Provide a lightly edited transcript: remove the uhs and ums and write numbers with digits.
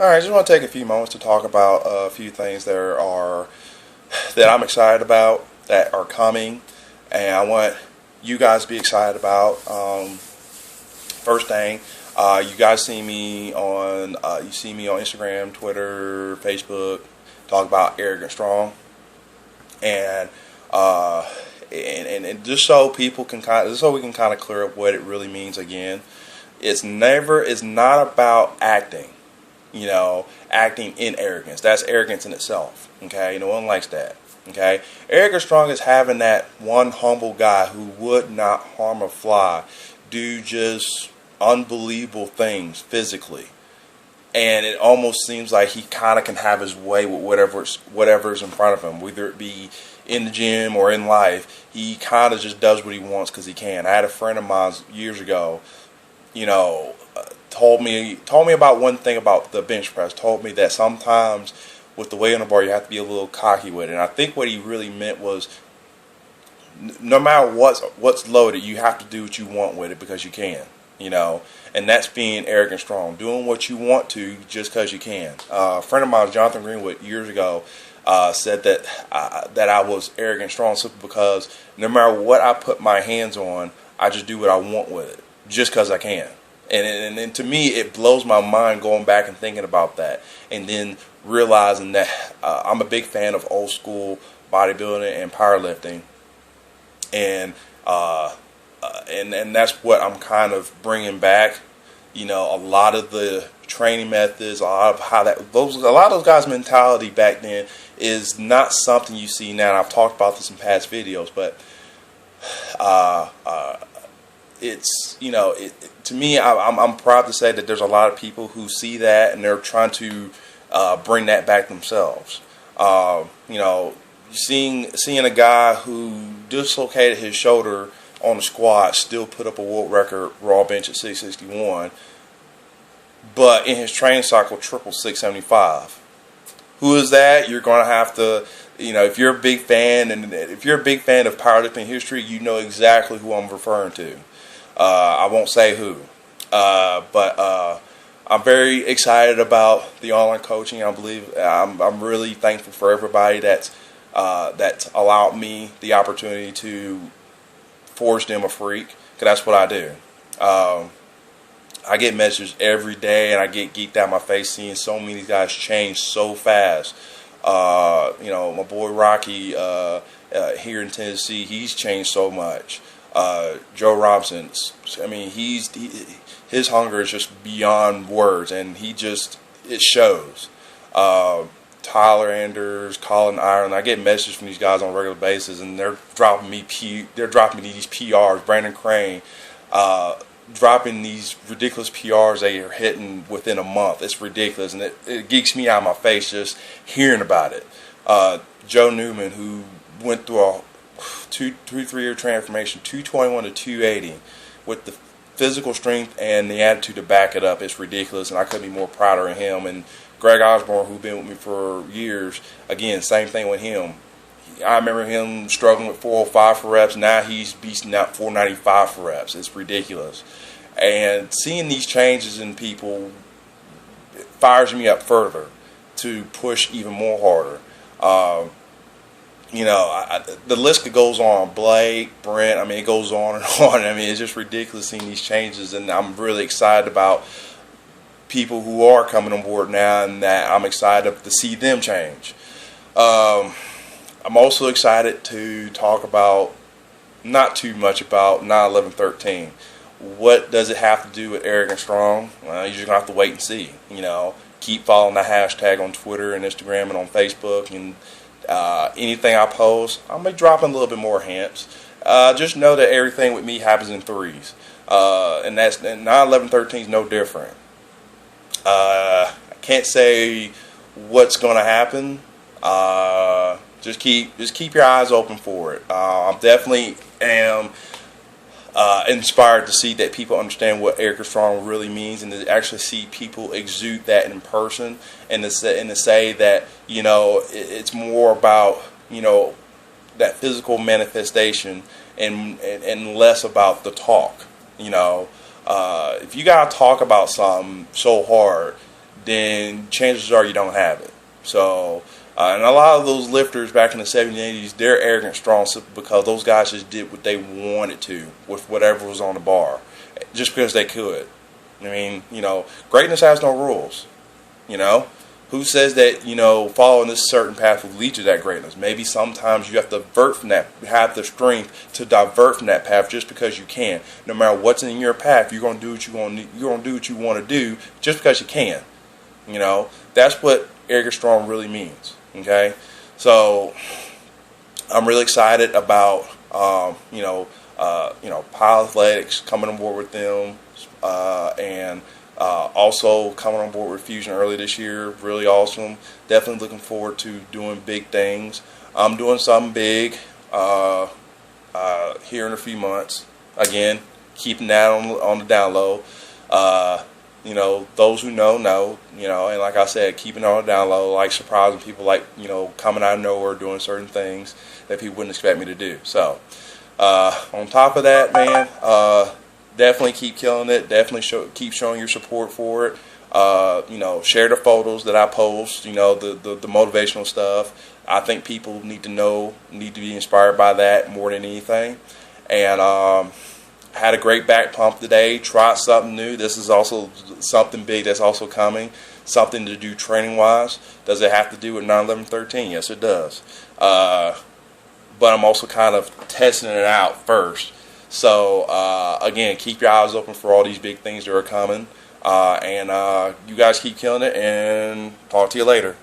All right, I just want to take a few moments to talk about a few things that I'm excited about that are coming, and I want you guys to be excited about. First thing, you guys see me on Instagram, Twitter, Facebook, talk about Arrogant Strong, and and just so people can we can kind of clear up what it really means again. It's not about acting. Acting in arrogance. That's arrogance in itself. Okay, no one likes that. Okay, Arrogant Strong is having that one humble guy who would not harm a fly do just unbelievable things physically, and it almost seems like he kind of can have his way with whatever's in front of him, whether it be in the gym or in life. He kind of just does what he wants because he can. I had a friend of mine years ago, told me about one thing about the bench press. Told me that sometimes with the weight on the bar, you have to be a little cocky with it. And I think what he really meant was, no matter what's loaded, you have to do what you want with it because you can. And that's being arrogant strong, doing what you want to just because you can. A friend of mine, Jonathan Greenwood, years ago, said that I was arrogant strong simply because no matter what I put my hands on, I just do what I want with it just because I can. And to me, it blows my mind going back and thinking about that, and then realizing that I'm a big fan of old school bodybuilding and powerlifting, and that's what I'm kind of bringing back. A lot of the training methods, a lot of those guys' mentality back then is not something you see now. And I've talked about this in past videos, but it's to me, I'm proud to say that there's a lot of people who see that and they're trying to bring that back themselves. Seeing a guy who dislocated his shoulder on the squat still put up a world record raw bench at 661, but in his training cycle triple 675. Who is that? You're going to have to, if you're a big fan, and if you're a big fan of powerlifting history, you know exactly who I'm referring to. I won't say who, but I'm very excited about the online coaching. I believe I'm really thankful for everybody that's allowed me the opportunity to forge them a freak, because that's what I do. I get messages every day, and I get geeked out my face seeing so many of these guys change so fast. My boy Rocky here in Tennessee, he's changed so much. Joe Robinson, his hunger is just beyond words, and it shows. Tyler Anders, Colin Ireland, I get messages from these guys on a regular basis, and they're dropping me these PRs. Brandon Crane, dropping these ridiculous PRs they are hitting within a month. It's ridiculous, and it geeks me out of my face just hearing about it. Joe Newman, who went through a 3 year transformation, 221 to 280, with the physical strength and the attitude to back it up. It's ridiculous, and I couldn't be more prouder of him. And Greg Osborne, who's been with me for years, again, same thing with him. I remember him struggling with 405 for reps. Now he's beasting out 495 for reps. It's ridiculous. And seeing these changes in people fires me up further to push even more harder. The list goes on. Blake, Brent, it goes on and on. It's just ridiculous seeing these changes, and I'm really excited about people who are coming on board now, and that I'm excited to see them change. I'm also excited to talk about, not too much about 9/11/13. What does it have to do with Arrogant Strong? Well, you're just going to have to wait and see. Keep following the hashtag on Twitter and Instagram and on Facebook, and anything I post, I'm going to be dropping a little bit more hints. Just know that everything with me happens in threes. And 9/11/13 is no different. I can't say what's going to happen. Just keep your eyes open for it. I definitely am inspired to see that people understand what Arrogant Strong really means, and to actually see people exude that in person, and to say that it's more about that physical manifestation and less about the talk. If you gotta talk about something so hard, then chances are you don't have it. So, and a lot of those lifters back in the 70s and 80s, they're arrogant strong because those guys just did what they wanted to with whatever was on the bar, just because they could. I mean, greatness has no rules. Who says that, following this certain path will lead to that greatness? Maybe sometimes you have to divert from that, have the strength to divert from that path just because you can. No matter what's in your path, you're going to do what you're going to do what you want to do just because you can. That's what arrogant strong really means. Okay? So, I'm really excited about, Pile Athletics coming on board with them, and also coming on board with Fusion early this year. Really awesome. Definitely looking forward to doing big things. I'm doing something big here in a few months. Again, keeping that on the down low. Those who know, and like I said, keeping it on the down low, like surprising people, like, coming out of nowhere, doing certain things that people wouldn't expect me to do. So, on top of that, man, definitely keep killing it. Definitely keep showing your support for it. Share the photos that I post, the motivational stuff. I think people need to be inspired by that more than anything. And, had a great back pump today. Tried something new. This is also something big that's also coming. Something to do training wise. Does it have to do with 9/11/13? Yes, it does. But I'm also kind of testing it out first. So again, keep your eyes open for all these big things that are coming. And you guys keep killing it. And talk to you later.